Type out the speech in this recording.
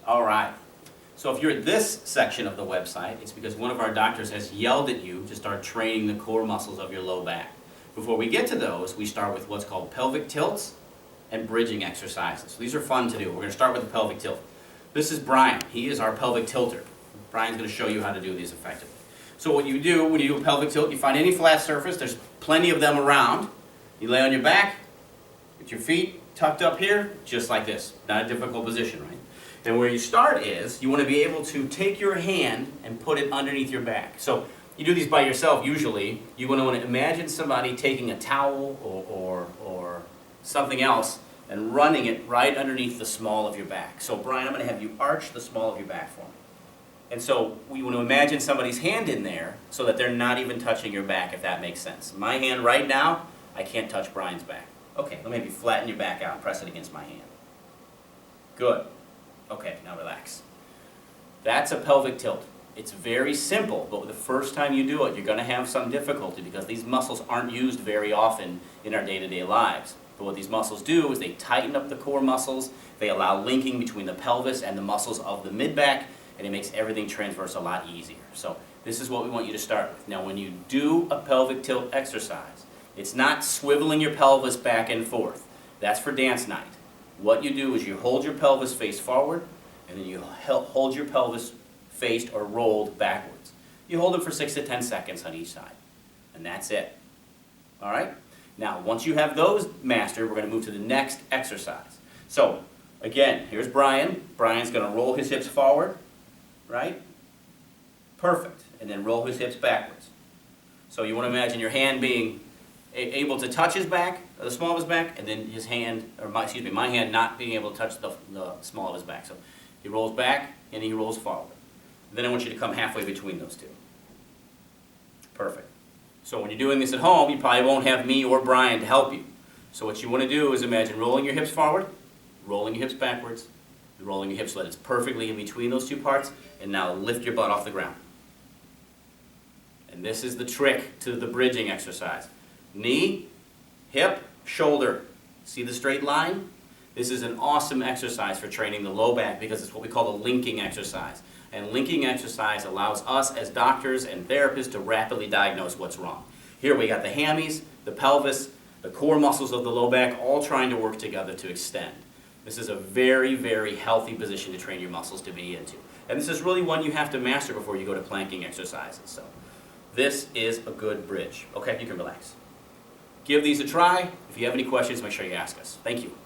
All right. So if you're at this section of the website, it's because one of our doctors has yelled at you to start training the core muscles of your low back. Before we get to those, we start with what's called pelvic tilts and bridging exercises. So these are fun to do. We're going to start with the pelvic tilt. This is Brian. He is our pelvic tilter. Brian's going to show you how to do these effectively. So what you do when you do a pelvic tilt, you find any flat surface. There's plenty of them around. You lay on your back, with your feet tucked up here, just like this. Not a difficult position, right? And where you start is, you want to be able to take your hand and put it underneath your back. So you do these by yourself usually. You want to imagine somebody taking a towel or something else and running it right underneath the small of your back. So Brian, I'm going to have you arch the small of your back for me. And so we want to imagine somebody's hand in there so that they're not even touching your back, if that makes sense. My hand right now, I can't touch Brian's back. Okay, let me have you flatten your back out and press it against my hand. Good. Okay, now relax. That's a pelvic tilt. It's very simple, but the first time you do it, you're going to have some difficulty because these muscles aren't used very often in our day-to-day lives. But what these muscles do is they tighten up the core muscles, they allow linking between the pelvis and the muscles of the mid-back, and it makes everything transverse a lot easier. So this is what we want you to start with. Now when you do a pelvic tilt exercise, it's not swiveling your pelvis back and forth. That's for dance night. What you do is you hold your pelvis face forward, and then you hold your pelvis faced or rolled backwards. You hold it for 6 to 10 seconds on each side, and that's it. All right? Now, once you have those mastered, we're going to move to the next exercise. So, again, here's Brian. Brian's going to roll his hips forward, right? Perfect. And then roll his hips backwards. So you want to imagine your hand being able to touch his back, the small of his back, and then his hand, or my hand not being able to touch the small of his back. So he rolls back and he rolls forward. Then I want you to come halfway between those two. Perfect. So when you're doing this at home, you probably won't have me or Brian to help you. So what you want to do is imagine rolling your hips forward, rolling your hips backwards, rolling your hips so that it's perfectly in between those two parts, and now lift your butt off the ground. And this is the trick to the bridging exercise. Knee, hip, shoulder. See the straight line? This is an awesome exercise for training the low back because it's what we call a linking exercise. And linking exercise allows us as doctors and therapists to rapidly diagnose what's wrong. Here we got the hammies, the pelvis, the core muscles of the low back all trying to work together to extend. This is a very, very healthy position to train your muscles to be into. And this is really one you have to master before you go to planking exercises. So this is a good bridge. Okay, you can relax. Give these a try. If you have any questions, make sure you ask us. Thank you.